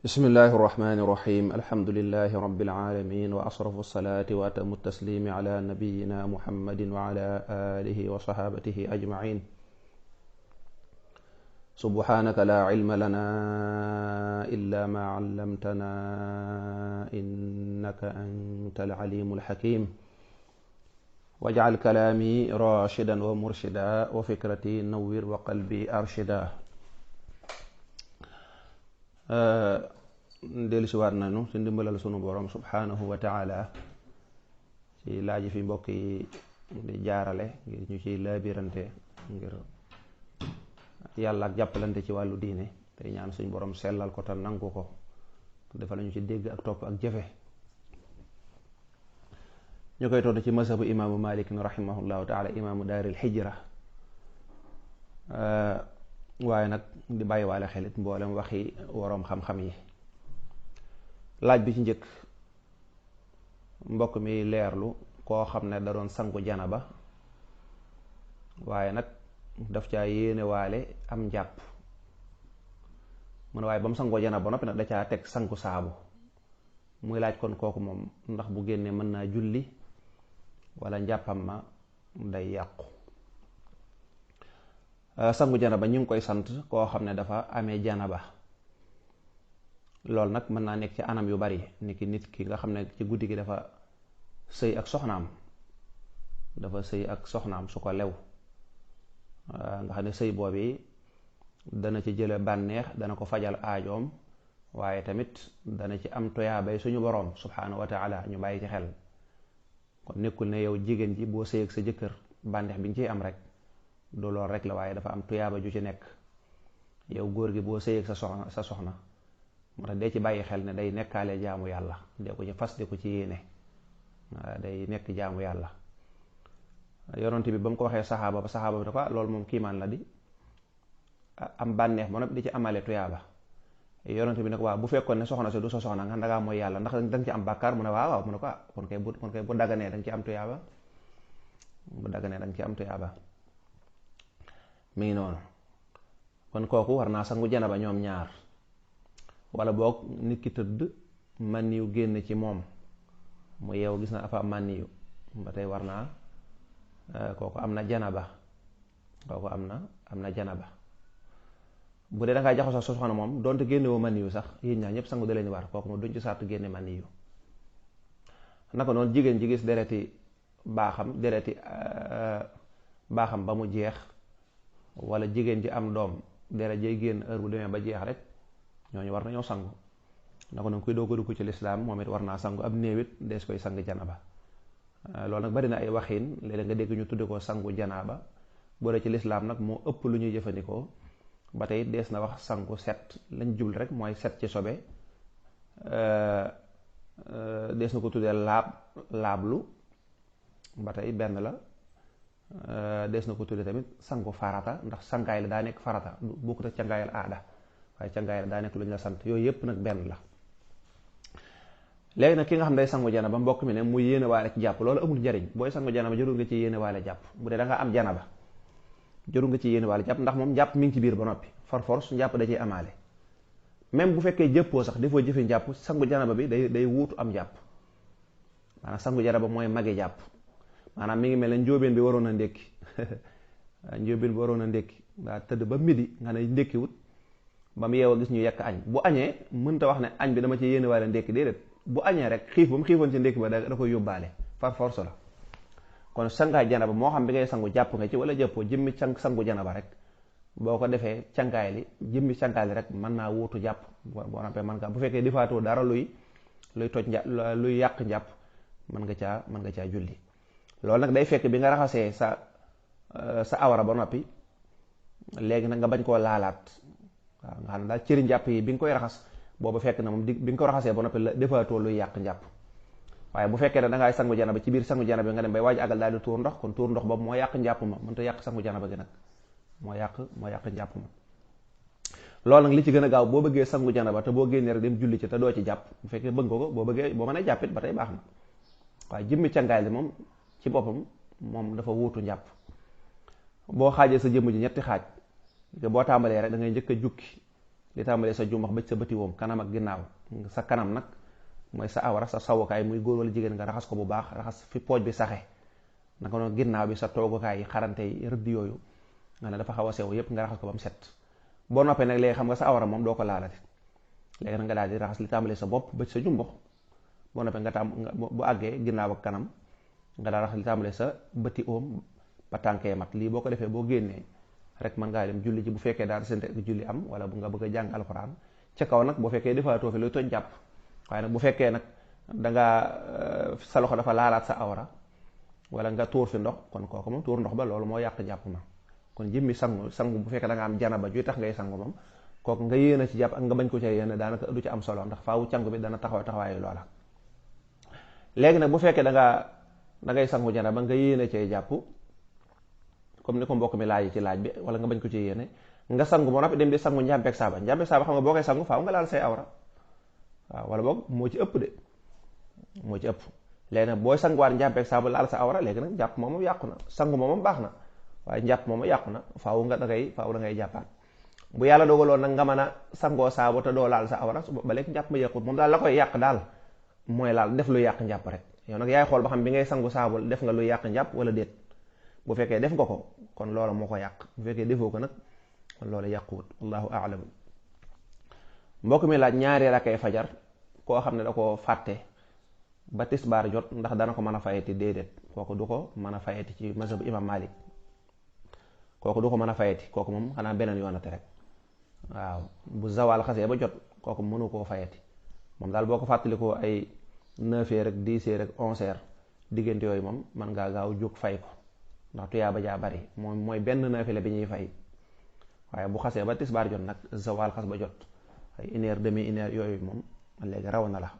bismillahi irrahmani irrahim alhamdulilahi rabilalamin wa asrafu alsalaati wa atamu taslimi ala nabiyina muhammadin wa ala alihi wa sahabatihi ajmain subhanaka la ilma lana illa ma allamtana innaka anta alalimu alhakim wajcal kalaami rashidan wa murshida wa fikrati nawwir wa qalbi arshida. dellusiwaat nañu ci ndimbalal sunu borom subhanahu wa taala ci laaj fi mbokk yi di jaarale ngir ñu ciy laabirante ngir yàlla ak jàppalante ci wàllu diine tey ñaan suñ borom sellal ko te nangu ko te defal ñu ci dégg ak topp ak jëfe. ñu koy todd ci mazhabu imaamu Malik rahimahullahu taala imaamu daaril hijra, waaye nag di bàyyi waale xelit mboolem waxi waroom xam-xam yi. laaj bi ci njëkk, mbokk mi leerlu koo xam ne da doon sangu janaba waaye nag daf caa yéene waale am njàpp mu ne waaye ba mu sangoo janaba ba noppi nag da caa teg sangu saabu. muy laaj kon kooku moom ndax bu génnee mën naa julli wala njàppam ma day yàqu. sangu janaba ñu ngi koy sant koo xam ne dafa amee janaba. loolu nag mën naa nekk ci anam yu bari niki nit ki nga xam ne ci guddi gi dafa sëy ak soxnaam su ko lew, nga xam ne sëy boobu dana ci jële bànneex, dana ko fajal aajoom, waaye tamit dana ci am toyaabay suñu boroom subhaanahu wa taala. ñu bàyyi ci xel kon nekkul ne yow jigéen ji boo sëy ak sa jëkkër bànneex bi nga ciy am rek du lool rek la, waaye dafa am toyaaba ju ci nekk. yow góor gi boo sëy ak sa soxna moo tax dee ci bàyyi xel ne day nekkaale jaamu yàlla, dee ko ci fas, dee ko ci yéene, day nekk jaamu yàlla. yonent bi ba mu ko waxee saxaaba bi ne ko loolu moom kiimaan la di am bànneex ba noppi di ci amale tuyaaba. yonent bi ne ko waaw bu fekkoon ne soxna si du sa soxna nga dangaa mooy yàlla ndax danga ci am bàkkaar mu ne waaw mu ne ko kon kay bu daganee danga ci am tuyaaba, mi ngi noonu. kon kooku war naa sangu janaba ñoom ñaar, wala boog nit ki tëdd mànniyu génn ci moom mu yeewu gis na afa mànniyu, ba tey war naa kooku am na janaba. bu dee da ngaa jaxasoo sa soxna moom donte génne woo mànniyu sax yéen ñaar ñëpp sangu da leen war, kooku moom duñ ci sartu génne mànniyu. naka noonu jigéen ji gis dereti baaxam ba mu jeex, wala jigéen ji am doom deret jay génn heure bu demee ba jeex rek, ñooñu war nañoo sangu. naka noonu kuy doo ko dugg ci lislaam moom it war naa sangu. ab néewit dees koy sang janaba. loolu nag bari na ay waxiin, léeg-léeg nga dégg ñu tudde ko sangu janaba. boo dee ci lislaam nag moo ëpp lu ñuy jëfandikoo. ba tey dees na wax sangu set, lañ jublu rek mooy set ci sobe. dees na ko tuddee laablu, ba tey benn la. dees na ko tuddee tamit sangu farata, ndax sangaay la daa nekk farata, bokkut ak cangaayal aada, waaye cangaay la daa nekk lu ñu la sant. yooyu yépp nag benn la. léegi nag ki nga xam day sangu janaba, mbokk mi ne mu yéene waale ci jàpp, loolu amul njariñ. booy sangu janaba jarul nga ci yéene waale jàpp. bu dee da nga am janaba jarul nga ci yéene waale jàpp, ndax moom jàpp mi ngi ci biir ba noppi, far force njàpp da ciy amaale. même bu fekkee jëppoo sax defoo jëfe njàpp, sangu janaba bi day wuutu am jàpp. maanaam sangu janaba mooy magi jàpp. maanaam mi ngi mel ne njóobeen bi waroon a ndékki daa tëdd ba midi nga ne ndékkiwut, ba mu yeewoo gis ñu yekk añ. bu añee mënta wax ne añ bi dama ci yéene waale ndékki, déedéet. bu añee rek xiif ba mu xiifoon ci ndékki ba da koy yóbbaale, par force la. kon sangaay janaba moo xam bi ngay sangu jàpp nga ci wala jàppoo, jëmmi sangu janaba rek boo ko defee cangaay li rek mën naa wuutu jàpp. boo nampee mën nga, bu fekkee defaatoo dara luy yàq njàpp, mën nga caa julli. loolu nag day fekk bi nga raxasee sa awara ba noppi, léegi nag nga bañ koo laalaat. waaw nga xam ne daal cëri njàpp yi bi nga koy raxas boobu fekk na moom bi nga ko raxasee ba noppi la defaatoo luy yàq njàpp. waaye bu fekkee ne dangay sangu janaba, ci biir sangu janaba bi nga dem bay waaj àggal daal di tuur ndox, kon tuur ndox boobu moo yàq njàpp ma, mënta yàq sangu janaba gi nag, moo yàq njàpp ma. loolu nag li ci gën a gaaw, boo bëggee sangu janaba te boo génnee rek dem julli ci te doo ci jàpp, bu fekkee bëgg nga ko, boo mënee jàppit ba tey baax na. waaye jëmmi cangaay li moom ci boppam moom dafa wuutu njàpp. boo xaajee sa jëmm ji ñetti xaaj, boo tàmbalee rek da ngay njëkk a jukki li tàmbalee sa jumbax ba sa bëti woom kanam ak ginnaaw. sa kanam nag mooy sa awra sa sawukaay muy góor wala jigéen nga raxas ko bu baax raxas fi pooj bi saxe naka noonu ginnaaw bi sa toogukaay yi xarante yi rëdd yooyu nga ne dafa xaw a sew yépp nga raxas ko ba mu set. boo noppee nag léegi xam nga sa awra moom doo ko laalati léegi nag nga daal di raxas li tàmbalee sa bopp ba sa jumbax boo noppee nga bu àggee ginnaaw ak kanam nga daal raxas li tàmbalee sa bëti oom ba tànkee mat lii boo ko defee boo génnee rek mën ngaa dem julli ji bu fekkee daal seen julli am wala bu nga bëgg a jàng alxuraan ca kaw nag bu fekkee defaatoo fi luy toj jàpp waaye nag bu fekkee nag dangaa sa loxo dafa laalaat sa awra wala nga tuur fi ndox kon kooku moom tuur ndox ba loolu moo yàq jàpp ma kon jëmmi sangu bu fekkee da nga am janaba juy tax ngay sangu moom kooku nga yéene ci jàpp ak nga bañ ko ca yéene daanaka du ci am solo ndax faawu cangu bi dana taxawaayu loola. léegi nag bu fekkee da ngay sangu janaba nga yéene cay jàpp comme ni ko mbokk mi laaj ci laaj bi wala nga bañ ko ci yéene nga sangu ba noppi dem di sangu njàmpeeg saaba xam nga boo koy sangu faaw nga laal say awra waaw wala boog moo ci ëpp de moo ci ëpp. léegi nag booy sanguwaat njàmpeeg saaba laal sa awra léegi nag jàpp moom yàqu na sangu moom baax na waaye njàpp moom yàqu na faaw da ngay jàppaat. bu yàlla dogaloon nag nga mën a sangoo saabu te doo laal sa awra ba léegi njàpp ma yàqut moom daal la koy yàq daal mooy laal def lu yàq njàpp rek yow nag yaay xool ba xam bi ngay sangu saabu def nga lu yàq njàpp wala déet. bu fekkee def nga ko kon loola moo ko yàq bu fekkee defoo ko nag kon loola yàquwut wallahu a'lam. mbokk mi laaj ñaari rakkay fajar koo xam ne da ko fàtte ba tisbaar jot ndax dana ko mën a fayeti déedéet kooku du ko mën a fayeti ci mazhab imam Malik kooku du ko mën a fayeti kooku moom xanaa beneen yoonate rek waaw bu zawal xasee ba jot kooku mënu koo fayeti moom daal boo ko fàttalikoo ay 9h rek 10h rek 11h diggante yooyu moom mën ngaa gaaw jóg fay ko ndax tuyaaba jaa bari moom mooy benn naafila bi ñuy fay waaye bu xasee ba tisbaar jot nag zawal xas ba jot ay 1h30 yooyu moom léegi raw na la.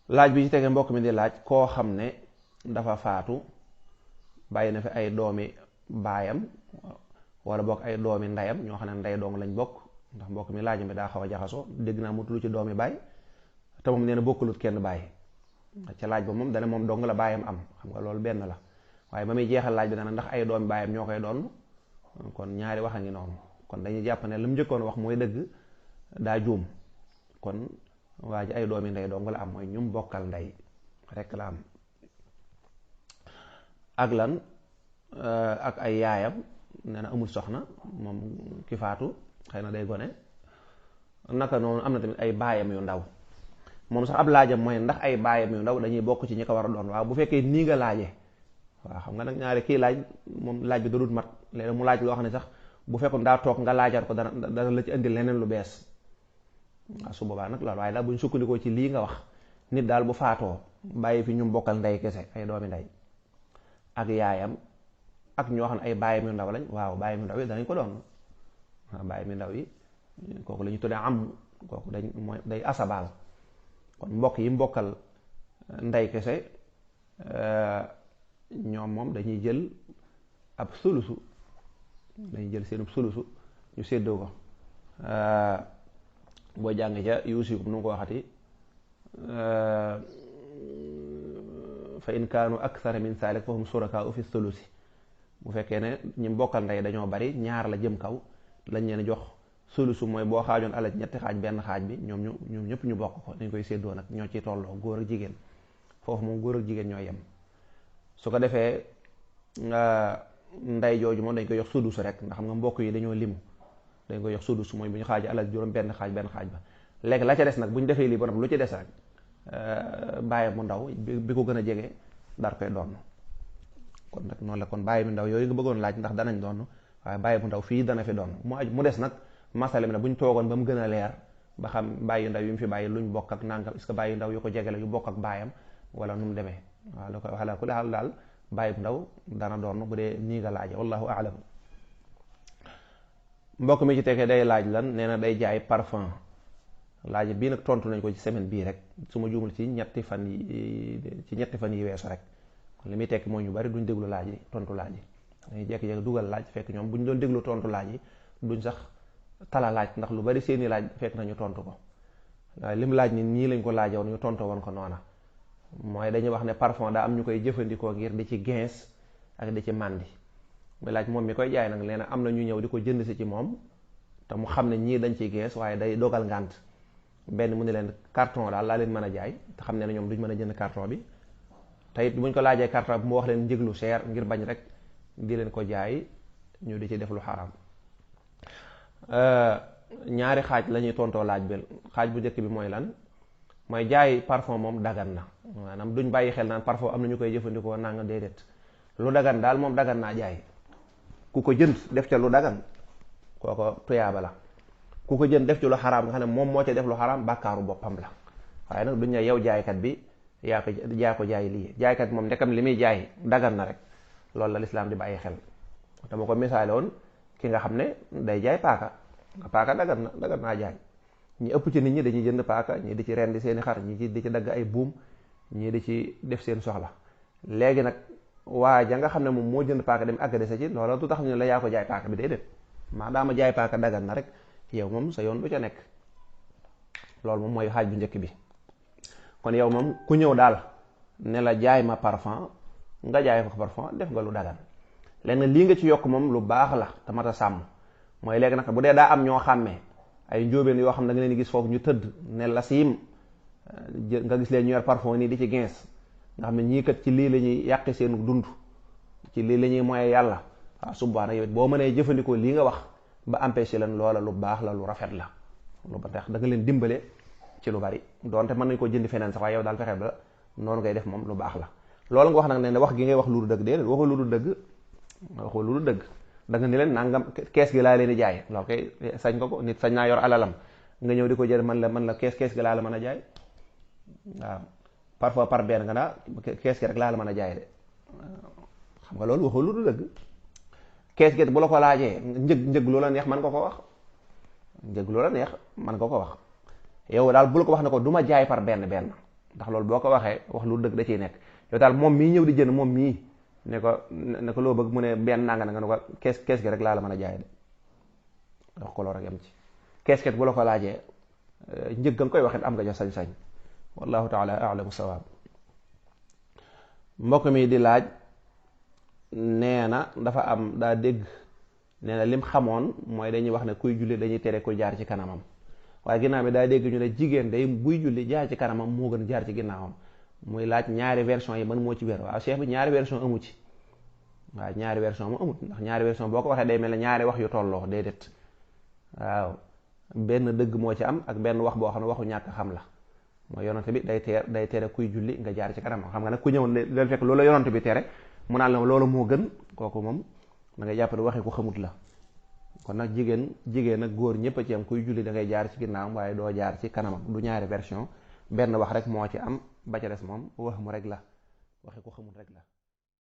laaj bi ci tege mbokk mi di laaj koo xam ne dafa faatu bàyyi na fi ay doomi baayam wala bokk ay doomi ndeyam ñoo xam ne ndey dong lañ bokk ndax mbokk mi laaj mi daa xaw a jaxasoo dégg naa mu tudd ci doomi baay te moom nee na bokkulut kenn baay ca laaj ba moom dana moom dong la baayam am xam nga loolu benn la waaye ba muy jeexal laaj bi dana ndax ay doomi baayam ñoo koy doon kon ñaari wax a ngi noonu kon dañuy jàpp ne lu mu njëkkoon wax mooy dëgg daa juum kon waa ji ay doomi ndey dong la am mooy ñum bokkal ndey rek la am ak lan ak ay yaayam nee na amul soxna moom ki faatu xëy na day gone naka noonu am na tamit ay baayam yu ndaw moom sax ab laajam mooy ndax ay baayam yu ndaw dañuy bokk ci ñi ko war a doon waaw bu fekkee nii nga laaje waaw xam nga nag ñaari kii laaj moom laaj bi dadul mat léegi mu laaj loo xam ne sax bu fekkoon daa toog nga laajaat ko dana la ci indi leneen lu bees waaw su boobaa nag loolu waaye daal bu ñu sukkandikoo ci lii nga wax nit daal bu faatoo bàyyi fi ñu bokkal ndey kese ay doomi ndey ak yaayam ak ñoo xam ne ay baayam yu ndaw lañ waaw baayam yu ndaw yi danañ ko doon waaw baayam yu ndaw yi kooku la ñu tuddee am kooku day asabaal kon mbokk yi mbokkal ndey kese ñoom moom dañuy jël ab sulusu dañuy jël seenub sulusu ñu séddoo ko boo jàng ca yuusikum nu nga ko waxati fa in kaanu akthara min saalik fa hum surakaa'u fi sulusi bu fekkee ne ñi mbokkal ndey dañoo bari ñaar la jëm kaw lañ leen jox sulusu mooy boo xaajoon alal ñetti xaaj benn xaaj bi ñoom ñëpp ñu bokk ko dañ koy séddoo nag ñoo ci tolloo góor ak jigéen foofu moom góor ak jigéen ñoo yem su ko defee ndey jooju moom dañ koy jox sudus rek ndax xam nga mbokk yi dañoo limu dañ koy jox sudus mooy bu ñu xaajee alal juróom benn xaaj ba léegi la ca des nag bu ñu defee lii ba nag lu ci des rek bàyyi mu ndaw bi ko gën a jege dar koy doon kon nag noonu la kon bàyyi mu ndaw yooyu nga bëggoon laaj ndax danañ doon waaye bàyyi mu ndaw fii dana fi doon mu des nag masala mi nag bu ñu toogoon ba mu gën a leer ba xam bàyyi ndaw yi mu fi bàyyi luñ bokk ak nangam est-ce que bàyyi ndaw yu ko jege la yu bokk ak baayam wala nu mu demee waaw la koy wax la ku daal bàyyi bu ndaw dana doon bu dee nii nga laaje wallahu a'lam. mbokk mi ci tekkee day laaj lan nee na day jaay parfum laaj bii nag tontu nañ ko ci semaine bii rek su ma juumul ci ñetti fan yi weesu rek kon li muy tekki mooy ñu bari duñ déglu laaj yi tontu laaj yi dañuy jékki-jékki dugal laaj fekk ñoom bu ñu doon déglu tontu laaj yi duñ sax tala laaj ndax lu bari seeni laaj fekk nañu tontu ko waaye lim laaj ni nii lañ ko laajoon ñu tontu woon ko noona mooy dañuy wax ne parfum daa am ñu koy jëfandikoo ngir di ci gens ak di ci màndi muy laaj moom mi koy jaay nag nee na am na ñu ñëw di ko jënd si ci moom te mu xam ne ñii dañ ciy gees waaye day dogal ngànt benn mu ne leen carton daal laa leen mën a jaay te xam ne ñoom duñ mën a jënd carton bi te it buñ ko laajee carton bi mu wax leen njëglu cher ngir bañ rek di leen ko jaay ñu di ci def lu xaraam. ñaari xaaj la ñuy tontoo laaj bi. xaaj bu njëkk bi mooy lan, mooy jaay parfum moom dagan na, maanaam duñ bàyyi xel naan parfum am na ñu koy jëfandikoo nanga déedéet. lu dagan daal moom dagan naa jaay. ku ko jënd def ca lu dagan kooko tuyaaba la, ku ko jënd def ci lu xaraam nga xam ne moom moo ca def lu xaraam bàkkaaru boppam la. waaye nag duñ ne yow jaaykat bi yaa ko jaay lii. jaaykat bi moom ndekam li muy jaay dagan na rek, loolu la lislaam di bàyyi xel. dama ko misaale woon ki nga xam ne day jaay paaka, paaka dagan naa jaay. ñi ëpp ci nit ñi dañuy jënd paaka, ñii di ci rendi seeni xar, ñii di ci dagg ay buum, ñii di ci def seen soxla. léegi nag waa ja nga xam ne moom moo jënd paaka dem agressé ci loola du tax ñu ne la yaa ko jaay paaka bi déedéet. maadaama jaay paaka dagan na rek yow moom sa yoon du ca nekk. loolu moom mooy xaaj bu njëkk bi. kon yow moom ku ñëw daal ne la jaay ma parfum nga jaay ko parfum def nga lu dagan. léegi lii nga ci yokk moom lu baax la te mat a sàmm mooy léegi nag bu dee daa am ñoo xàmmee ay njóobeen yoo xam ne da nga leen gis foofu ñu tëdd ne la siim nga gis leen ñu yor parfum nii di ci gens nga xam ne ñii kat ci lii la ñuy yàqe seenu dund, ci lii la ñuy moye yàlla. waaw subhaana yow boo mënee jëfandikoo lii nga wax ba empêché leen loola lu baax la, lu rafet la, lu ba tax da nga leen dimbale ci lu bari. donte mën nañ ko jëndi feneen sax waaye yow daal fexe ba noonu ngay def moom lu baax la. loolu nga wax nag ne wax gi ngay wax lu du dëgg déedéet waxoo lu du dëgg. waxoo lu du dëgg da nga ni leen nangam kees gi laa leen di jaay, loolu kay sañ nga ko. nit sañ naa yor alalam nga ñëw di ko jël man la kees gi laa la mën a jaay. waaw parfois par benn nga daa kees gi rek laa la mën a jaay de. xam nga loolu waxoo lu du dëgg. kees gi bu la ko laajee njëg loola neex man nga ko wax, njëg loola neex man nga ko wax. yow daal bu la ko wax ne ko du ma jaay par benn ndax loolu boo ko waxee wax lu dëgg da ciy nekk. yow daal moom mii ñëw di jënd moom mii ne ko loo bëgg mu ne benn nanga na nga ne ko kees gi rek laa la mën a jaay de. wax ko loolu rek yam ci. kees bu la ko laajee njëg nga koy waxit am nga ja sañ-sañ. wallahu taala a'lamu sawaab. mbokk mi di laaj nee na dafa am daa dégg nee na lim xamoon mooy dañuy wax ne kuy julli dañuy tere kuy jaar ci kanamam, waaye ginnaaw bi daa dégg ñu ne jigéen day buy julli jaar ci kanamam moo gën jaar ci ginnaawam. muy laaj ñaari version yi man moo ci wér. waaw cheikh bi ñaari version amu ci. waaw ñaari version mu amut, ndax ñaari version boo ko waxee day mel ne ñaari wax yu tolloo déedéet. waaw benn dëgg moo ci am ak benn wax boo xam ne waxu ñàkk xam la. mooy yonante bi day tere kuy julli nga jaar ci kanamam. xam nga nag ku ñëw leen fekk loolu yonante bi tere mu naan la loolu moo gën, kooku moom da ngay jàpp ne waxee ko xamut la. kon nag jigéen ak góor ñëpp a ci am kuy julli da ngay jaar ci ginnaawam waaye doo jaar ci kanamam. du ñaari version benn wax rek moo ci am, ba ca des moom wax mu rek la, waxe ko xamut rek la.